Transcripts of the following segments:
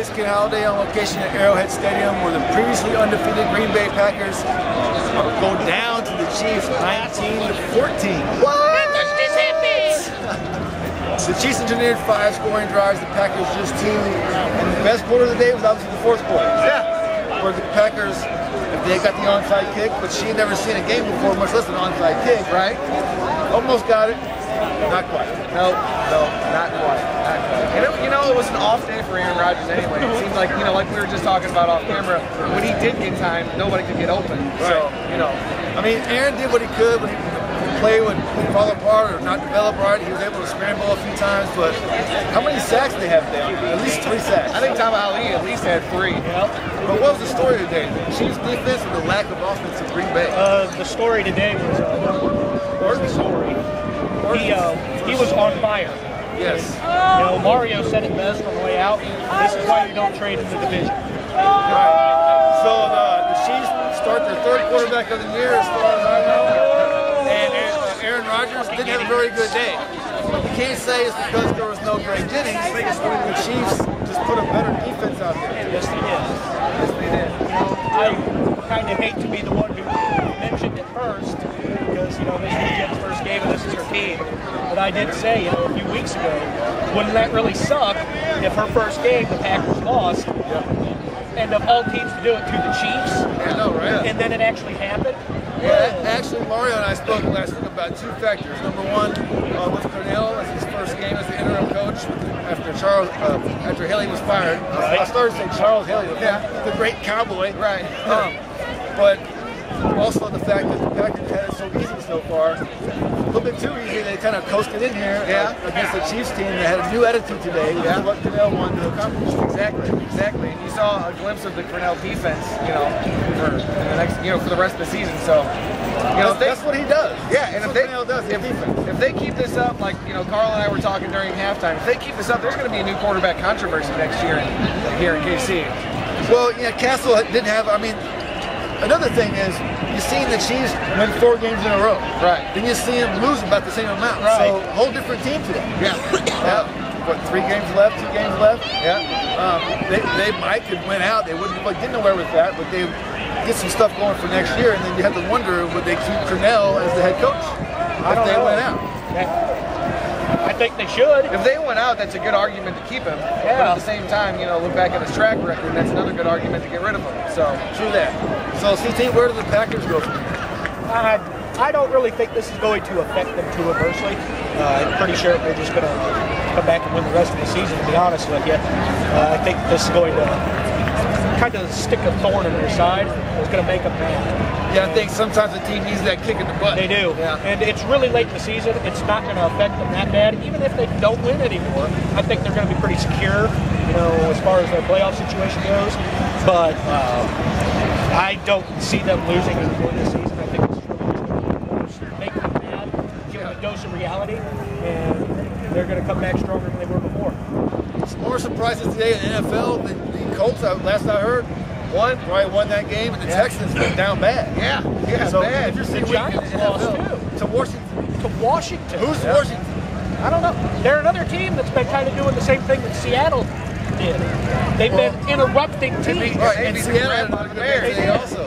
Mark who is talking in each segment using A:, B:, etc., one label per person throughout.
A: Pigskin holiday on location at Arrowhead Stadium, where the previously undefeated Green Bay Packers go down to the Chiefs 19-14. What? The Chiefs engineered 5 scoring drives, the Packers just 2. And the best quarter of the day was obviously the 4th quarter. Yeah. Where the Packers, if they got the onside kick, but she had never seen a game before, much less an onside kick. Right. Almost got it. Not quite.
B: No, not quite. And it was an off day for Aaron Rodgers anyway. It seemed like, like we were just talking about off camera, when he did get time, nobody could get open. Right. So,
A: I mean, Aaron did what he could when the play would fall apart or not develop right. He was able to scramble a few times, but how many sacks did they have today? At least 3 sacks.
B: I think Tom Ali at least had 3.
A: But what was the story today? The Chiefs defense or the lack of offense of Green Bay?
C: The story today was the story. He was on fire.
A: Yes.
C: Mario said it best on the way out. This is why you don't trade in the division.
A: Right. So the Chiefs start their 3rd quarterback of the year, as far as I know. And Aaron Rodgers didn't have a very good day. You can't say it's because there was no Greg Jennings. The Chiefs just put a better defense out there.
C: Yes, they did. Yes, they did. I kind of hate to be the one who mentioned it first, because this is Jen's first game and this is her team. But I did say, a few weeks ago, wouldn't that really suck if her first game the Packers lost, and of all teams to do it to the Chiefs?
A: I know, right?
C: And then it actually happened.
A: Yeah, actually, Mario and I spoke last week about 2 factors. Number 1, with Crennel as his first game as the interim coach after Haley was fired.
C: Right.
A: I started to say Charles Haley, the great cowboy.
B: Right.
A: But also the fact that the Packers had it so easy so far. A little bit too easy. They kind of coasted in here against the Chiefs team that had a new attitude today. That's what Crennel wanted to accomplish.
B: Exactly. And you saw a glimpse of the Crennel defense, for the next, for the rest of the season. So,
A: that's what he does.
B: Yeah, and
A: Crennel does.
B: If they keep this up, like Carl and I were talking during halftime, if they keep this up, there's going to be a new quarterback controversy next year here in KC.
A: Well, Castle didn't have. I mean, another thing is, you've seen the Chiefs win 4 games in a row.
B: Right.
A: Then you see them lose about the same amount.
B: Right.
A: So, a whole different team today.
B: Yeah.
A: What, 3 games left, 2 games left?
B: Yeah.
A: They might could win out. They wouldn't get nowhere with that, but they get some stuff going for next year, and then you have to wonder, would they keep Crennel as the head coach if they went out?
C: I think they should.
B: If they went out, that's a good argument to keep him. Yeah. But at the same time, look back at his track record, that's another good argument to get rid of him. So
A: true that. So CT, where do the Packers go from here?
C: I don't really think this is going to affect them too adversely. I'm pretty sure they're just going to come back and win the rest of the season, to be honest with you. I think this is going to kind of stick a thorn in their side. It's going to make them mad.
A: Yeah, I think sometimes the team needs that kick in the butt.
C: They do. Yeah. And it's really late in the season. It's not going to affect them that bad. Even if they don't win anymore, I think they're going to be pretty secure, as far as their playoff situation goes. But I don't see them losing before this season. I think it's really just going to make them mad, give them a dose of reality, and they're going to come back stronger than they were before.
A: Some more surprises today in the NFL than the Colts, last I heard. Probably won that game, and the Texans went down bad.
B: Yeah,
A: so
B: bad.
A: Interesting
C: The Giants lost too.
A: To Washington.
C: To Washington.
A: Who's Washington?
C: I don't know. They're another team that's been kind of doing the same thing that Seattle did. They've been interrupting teams.
A: And Seattle had another good day also.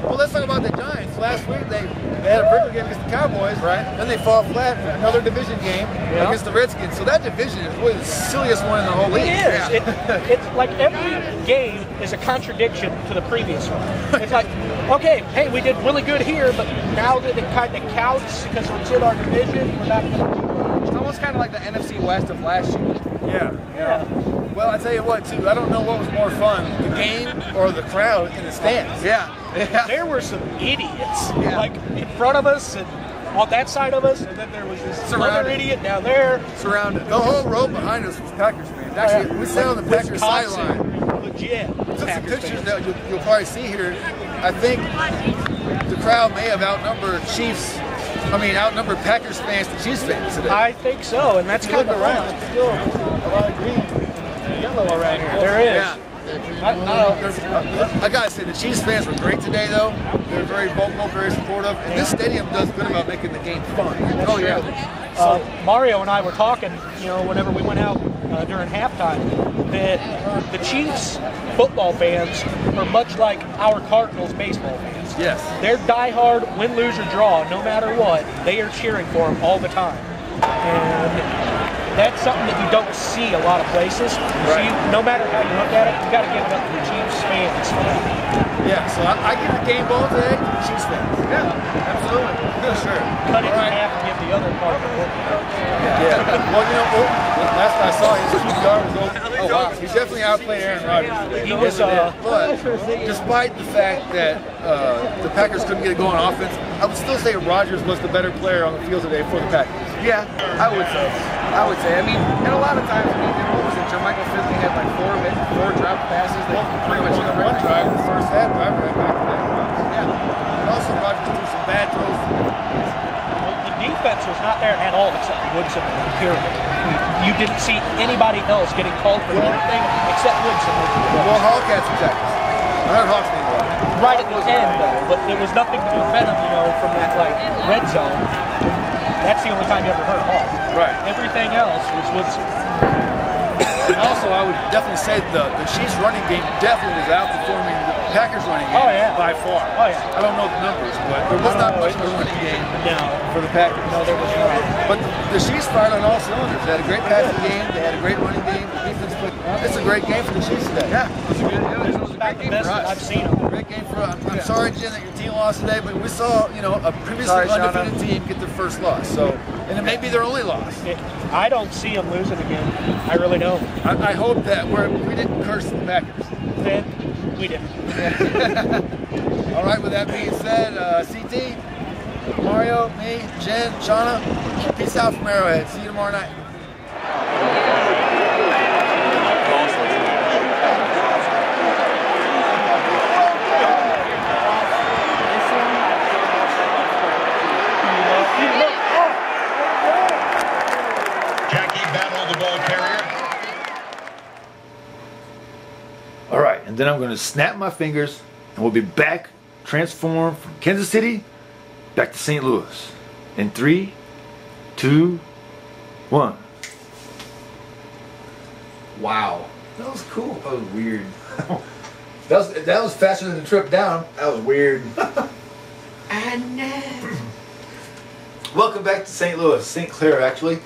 A: Well, let's talk about the Giants. Last week they had a bigger game against the Cowboys. Right. Then they fall flat in another division game against the Redskins. So that division is really the silliest one in the whole league.
C: It is. It's like every game is a contradiction to the previous one. It's like, okay, hey, we did really good here, but now that it kind of counts because it's in our division, we're not going to.
B: It's almost kind of like the NFC West of last year.
A: Yeah. Well, I tell you what, too. I don't know what was more fun, the game or the crowd in the stands.
B: Yeah.
C: there were some idiots like in front of us and on that side of us, and then there was this other idiot down there.
B: Surrounded.
A: The whole row behind us was Packers fans. Actually, we sat on the Packers sideline.
C: Legit.
A: Took some pictures that you'll probably see here. I think the crowd may have outnumbered Packers fans to Chiefs fans today.
C: I think so, and that's kind of around. Still a lot of green and yellow around here. There is.
A: Yeah. I gotta say, the Chiefs fans were great today, though. They're very vocal, very supportive, and this stadium does good about making the game fun.
C: Oh yeah. Mario and I were talking, whenever we went out during halftime, that the Chiefs football fans are much like our Cardinals baseball fans.
A: Yes.
C: They're diehard, win, lose, or draw, no matter what. They are cheering for them all the time, and that's something that you don't see a lot of places.
A: Right.
C: So no matter how you look at it, you got to give it up to the Chiefs fans.
A: Yeah, so I give the game ball today to the Chiefs fans.
B: Yeah, absolutely.
A: Sure.
C: Cut it in half and give the other part of the work.
A: Yeah. Well, last I saw his QBR was over. Oh, wow. He definitely outplayed Aaron Rodgers.
C: He was,
A: but despite the fact that the Packers couldn't get it going on offense, I would still say Rodgers was the better player on the field today for the Packers.
B: Yeah, I would say. I mean, and a lot of times, what was it? Jermichael Finley had like four drop passes that pretty much
A: on one drive, the first half drive right back to that. Yeah. And also, Rodgers threw some bad throws.
C: The defense was not there at all except Woodson and Pyramid. You didn't see anybody else getting called for anything except Woodson.
A: Well, Hawkats and Texas. I heard Hawks name a lot.
C: Right at the end, though, but there was nothing to prevent him, from that red zone. That's the only time you ever heard Hawk.
A: Right.
C: Everything else was Woodson.
A: And also, I would definitely say the Chiefs running game definitely was outperforming the Packers running game by far.
C: Oh, yeah.
A: I don't know the numbers, but there was not much of a running game for the Packers.
C: No, there was not.
A: But the Chiefs fired on all cylinders. They had a great passing game. They had a great running game. The defense played. It's a great game for the Chiefs today.
B: Yeah, it was a great game for us.
C: I've seen them.
A: Great game for us. I'm sorry, Jen, that your team lost today, but we saw, a previously undefeated team get their first loss. So, and it may be their only loss.
C: I don't see them losing again. I really don't.
A: I hope that we didn't curse the Packers.
C: Then we didn't.
A: All right, with that being said, CT, Mario, me, Jen, Shauna, peace out from Arrowhead. See you tomorrow night. All right, and then I'm going to snap my fingers, and we'll be back, transformed from Kansas City back to St. Louis. In 3, 2, 1.
B: Wow.
A: That was cool. That was weird. that was faster than the trip down. That was weird. I know. Welcome back to St. Louis, St. Clair actually,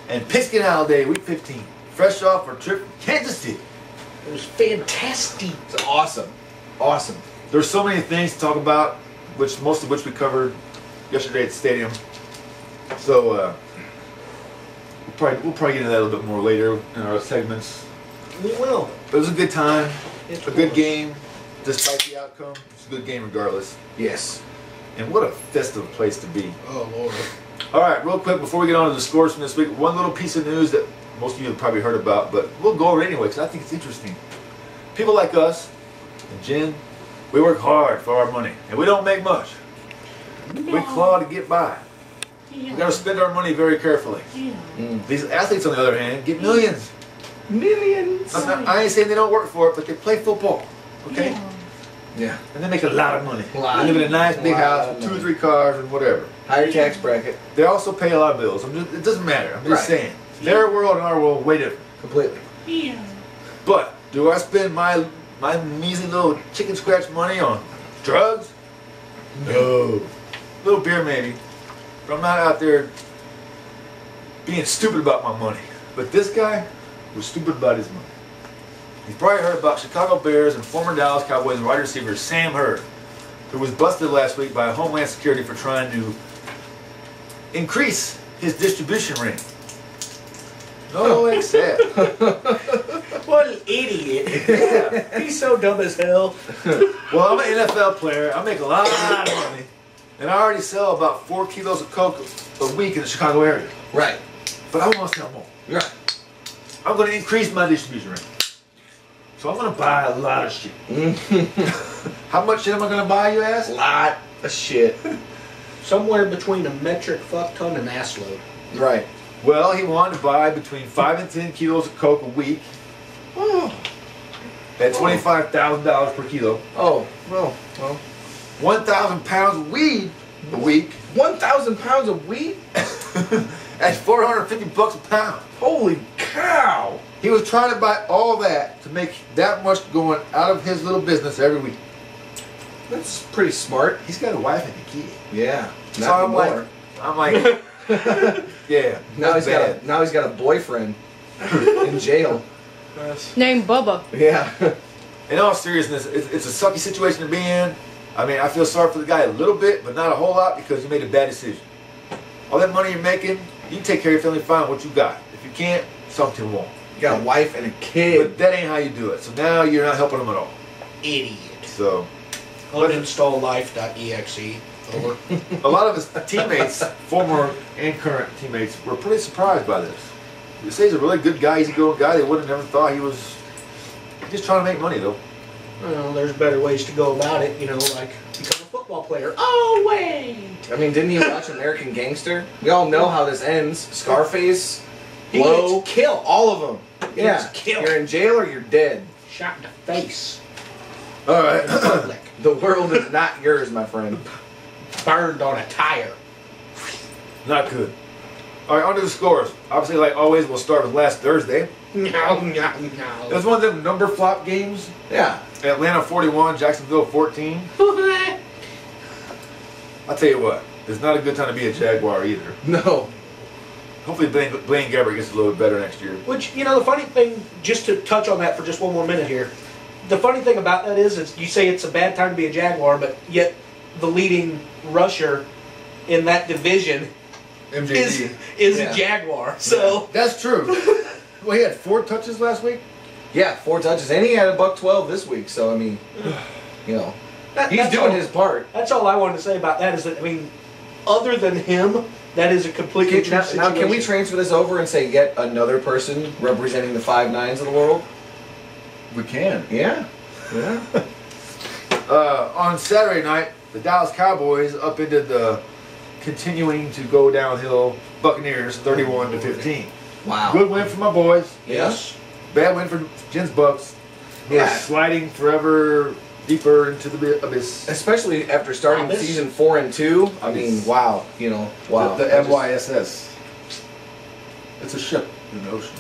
A: and Pigskin Holiday, week 15. Fresh off our trip from Kansas City.
C: It was fantastic.
A: It's awesome. Awesome. There's so many things to talk about, most of which we covered yesterday at the stadium. So we'll probably get into that a little bit more later in our segments.
C: We will.
A: But it was a good time. A good game, despite the outcome. It's a good game regardless.
B: Yes.
A: And what a festive place to be.
B: Oh, Lord.
A: All right, real quick before we get on to the scores from this week, one little piece of news that most of you have probably heard about, but we'll go over it anyway because I think it's interesting. People like us and Jen, we work hard for our money, and we don't make much. We claw to get by. We got to spend our money very carefully. These athletes, on the other hand, get millions.
B: Millions.
A: I ain't saying they don't work for it, but they play football. Okay.
B: Yeah.
A: And they make a lot of money. They live in a nice big house with 2 or 3 cars and whatever.
B: Higher tax bracket.
A: They also pay a lot of bills. It doesn't matter. I'm just saying. Their world and our world way different.
B: Completely.
C: Yeah.
A: But do I spend my measly little chicken scratch money on drugs? No. A little beer maybe. But I'm not out there being stupid about my money. But this guy was stupid about his money. You've probably heard about Chicago Bears and former Dallas Cowboys wide receiver Sam Hurd, who was busted last week by Homeland Security for trying to increase his distribution ring. No, except
C: What an idiot. He's so dumb as hell.
A: Well, I'm an NFL player. I make a lot of money. And I already sell about 4 kilos of Coke a week in the Chicago area.
B: Right.
A: But I want to sell more.
B: Right.
A: I'm going to increase my distribution rate. So I'm going to buy a lot of shit. How much shit am I going to buy, you ask?
B: A lot of shit.
C: Somewhere between a metric fuck ton and ass load.
B: Right.
A: Well, he wanted to buy between 5 and 10 kilos of Coke a week. At $25,000 per kilo.
B: Oh, well.
A: 1,000 pounds of weed a week.
B: 1,000 pounds of weed?
A: That's $450 a pound.
B: Holy cow!
A: He was trying to buy all that to make that much going out of his little business every week.
B: That's pretty smart.
A: He's got a wife and a kid.
B: Yeah.
A: So
B: Not
A: I'm
B: anymore.
A: like, yeah.
B: Now he's
A: bad.
B: got a boyfriend in jail.
D: Named Bubba.
B: Yeah.
A: In all seriousness, it's a sucky situation to be in. I mean, I feel sorry for the guy a little bit, but not a whole lot because you made a bad decision. All that money you're making, you can take care of your family fine with what you got. If you can't, something wrong.
B: You got a wife and a kid.
A: But that ain't how you do it. So now you're not helping them at all.
C: Idiot.
A: So
C: Uninstall life.exe. Over.
A: a lot of his teammates, former and current teammates, were pretty surprised by this. They say he's a really good guy, easygoing guy. They would have never thought he was just trying to make money, though.
C: Well, there's better ways to go about it, you know, like become a football player. Oh, wait!
B: I mean, didn't you watch American Gangster? We all know how this ends. Scarface,
C: He
B: Blow,
C: gets killed.
B: all of them.
C: He
B: Yeah,
C: gets killed.
B: you're in jail or you're dead.
C: Shot in the face.
A: All right.
C: In public.
B: The world is not yours, my friend.
C: Burned on a tire.
A: Not good. All right, on to the scores. Obviously, like always, we'll start with last Thursday.
C: No.
A: It was one of them number flop games.
B: Yeah.
A: Atlanta 41, Jacksonville 14. I'll tell you what, it's not a good time to be a Jaguar either.
B: No.
A: Hopefully Blaine Gabbert gets a little bit better next year.
C: Which, you know, the funny thing, just to touch on that for just one more minute here, the funny thing about that is you say it's a bad time to be a Jaguar, but yet the leading rusher in that division
A: MJD.
C: is
B: Yeah.
C: a Jaguar. So
A: That's true. Well, he had 4 touches last week.
B: Yeah, 4 touches. And he had a $112 this week, so I mean, you know. He's
C: that's
B: doing
C: all-
B: his part.
C: That's all I wanted to say about that is that, I mean, other than him, that is a completely true
B: Now,
C: situation.
B: can we transfer this over and say yet another person representing the 5'9s of the world?
A: We can.
B: Yeah. Yeah.
A: On Saturday night, the Dallas Cowboys upended the continuing to go downhill Buccaneers 31-15.
B: Wow.
A: Good win for my boys.
B: Yes.
A: Bad win for Jen's Bucks. Who are
B: Yeah.
A: sliding forever deeper into the abyss.
B: Especially after starting
C: Abyss.
B: season 4 and 2. I mean, wow. You know, wow.
A: The
B: I just-
A: MYSS. It's a ship in the ocean.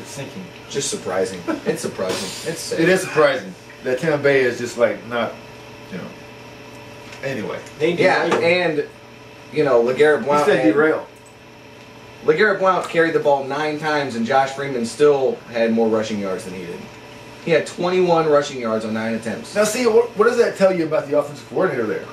A: It's sinking.
B: Just surprising. It's surprising. It's sad.
A: It is surprising that Tampa Bay is just like not, you know. Anyway,
C: They do.
B: Yeah, and, you know, LeGarrette
A: he
B: Blount.
A: said derail.
B: LeGarrette Blount carried the ball 9 times, and Josh Freeman still had more rushing yards than he did. He had 21 rushing yards on 9 attempts.
A: Now, see, what does that tell you about the offensive coordinator there?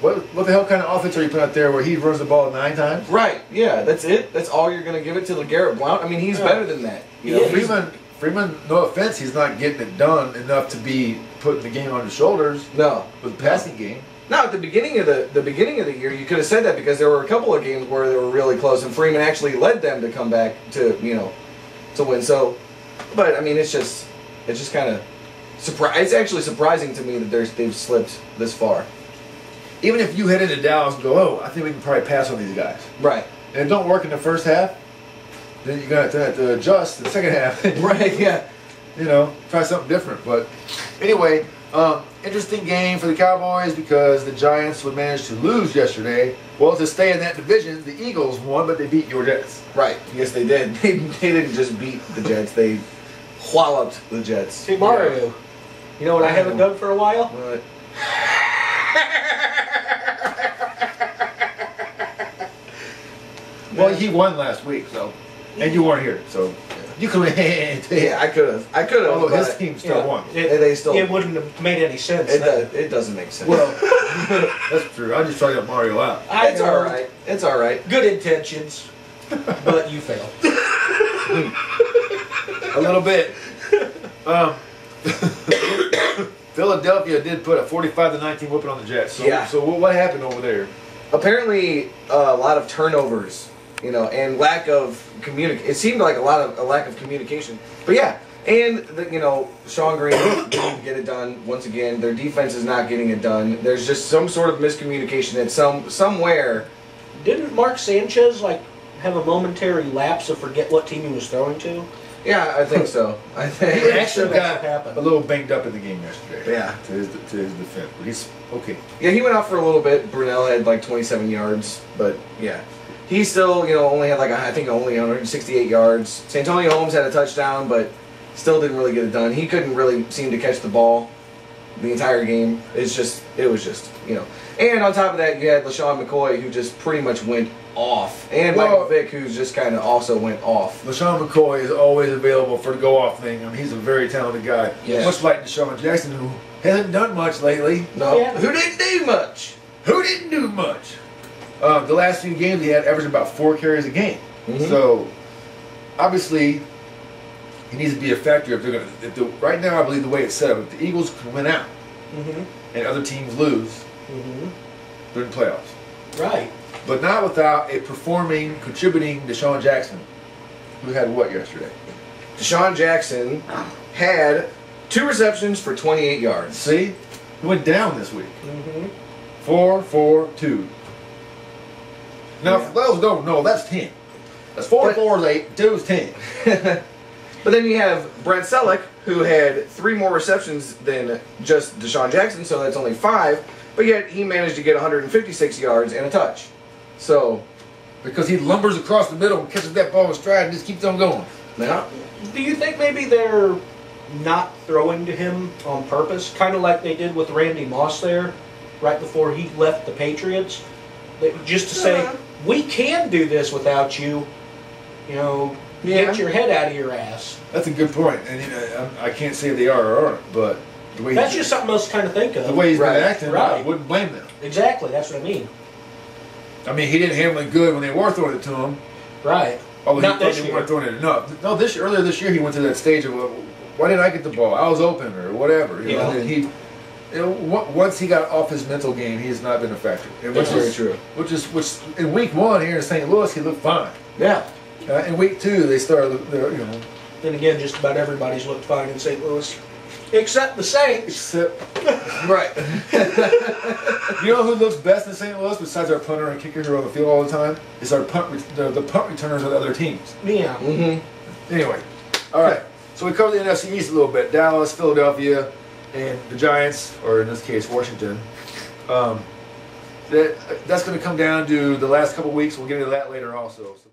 A: What the hell kind of offense are you putting out there where he runs the ball 9 times?
B: Right, yeah, that's it. That's all you're going to give it to LeGarrette Blount? I mean, he's better than that. You know,
C: Yeah,
B: he's-
A: Freeman, no offense, he's not getting it done enough to be putting the game on his shoulders
B: No.
A: with the passing game.
B: Now, at the beginning of the year, you could have said that because there were a couple of games where they were really close, and Freeman actually led them to come back to, you know, to win. So, but I mean, it's just kind of it's actually surprising to me that they've slipped this far.
A: Even if you head into Dallas and go, oh, I think we can probably pass on these guys,
B: Right.
A: and it don't work in the first half, then you're going to have to adjust in the second half.
B: Right. Yeah.
A: You know, try something different. But anyway, interesting game for the Cowboys because the Giants would manage to lose yesterday. Well, to stay in that division, the Eagles won, but they beat your Jets.
B: Right. Yes, they did. They didn't just beat the Jets. They walloped the Jets.
C: Hey, Mario, you know what I haven't done for a while?
B: What?
A: Well, he won last week, so, and you weren't here, so you could have.
B: Yeah, I could have.
A: Although his
B: but
A: team still won.
B: They still.
C: It wouldn't have made any sense.
B: It doesn't make sense.
A: Well, that's true. I'm just trying to get Mario out.
B: It's all right. It's all right.
C: Good intentions, but you failed.
E: A little bit. Philadelphia did put a 45-19 whooping on the Jets. So,
B: Yeah.
E: So what happened over there?
B: Apparently, a lot of turnovers, and lack of communication. It seemed like a lack of communication. But yeah, and Sean Green didn't get it done once again. Their defense is not getting it done. There's just some sort of miscommunication at somewhere.
C: Didn't Mark Sanchez have a momentary lapse of forget what team he was throwing to?
B: Yeah, I think so. I think
E: He actually
C: that's what
E: got
C: happened.
E: a little banged up in the game yesterday.
B: Yeah.
E: To his defense. But he's okay.
B: Yeah, he went out for a little bit. Brunell had like 27 yards, but yeah. He still, only had only 168 yards. Santonio Holmes had a touchdown, but still didn't really get it done. He couldn't really seem to catch the ball the entire game. It was just, And on top of that, you had LaShawn McCoy, who just pretty much went off. And Michael Vick, who's just kind of also went off.
E: LaShawn McCoy is always available for the go-off thing. I mean, he's a very talented guy.
B: Yeah.
E: Much like Deshaun Jackson, who hasn't done much lately.
B: No,
C: Yeah.
B: who didn't do much.
E: Who didn't do much? The last few games, he had averaged about 4 carries a game.
B: Mhm.
E: So, obviously, he needs to be a factor. Right now, I believe the way it's set up, if the Eagles can win out and other teams lose, they're in the playoffs.
C: Right.
E: But not without a performing, contributing Deshaun Jackson, who had what yesterday?
B: Deshaun Jackson had 2 receptions for 28 yards.
E: See? He went down this week. 4-4-2. Now, for those who don't know, that's 10. That's 4 late, 2 is 10.
B: But then you have Brent Selleck, who had 3 more receptions than just Deshaun Jackson, so that's only 5. But yet he managed to get 156 yards and a touch. So,
E: Because he lumbers across the middle and catches that ball in stride and just keeps on going.
B: yeah.
C: Do you think maybe they're not throwing to him on purpose, kind of like they did with Randy Moss there, right before he left the Patriots, just to say, we can do this without you. Get your head out of your ass.
E: That's a good point. And I can't say they are or aren't, but the way
C: That's just something else to kind of think of.
E: the way he's
B: Right.
E: been acting, I
C: Right.
E: wouldn't blame them.
C: Exactly, that's what I mean.
E: I mean, he didn't handle it good when they were throwing it to him.
C: Right.
E: Although
C: Not
E: he
C: this
E: thought they
C: year.
E: weren't throwing it enough. No, earlier this year he went to that stage of, why didn't I get the ball? I was open or whatever. You know? And once he got off his mental game, he has not been a factor.
B: That's very true.
E: Which in week 1 here in St. Louis, he looked fine.
B: Yeah.
E: In week 2, they started,
C: Then again, just about everybody's looked fine in St. Louis. Except the Saints.
E: except,
B: Right.
E: you know who looks best in St. Louis besides our punter and kicker who are on the field all the time? Is our the punt returners of the other teams.
C: Yeah.
E: Anyway, all right. So we covered the NFC East a little bit. Dallas, Philadelphia, and the Giants, or in this case, Washington. That's going to come down to the last couple weeks. We'll get into that later also. So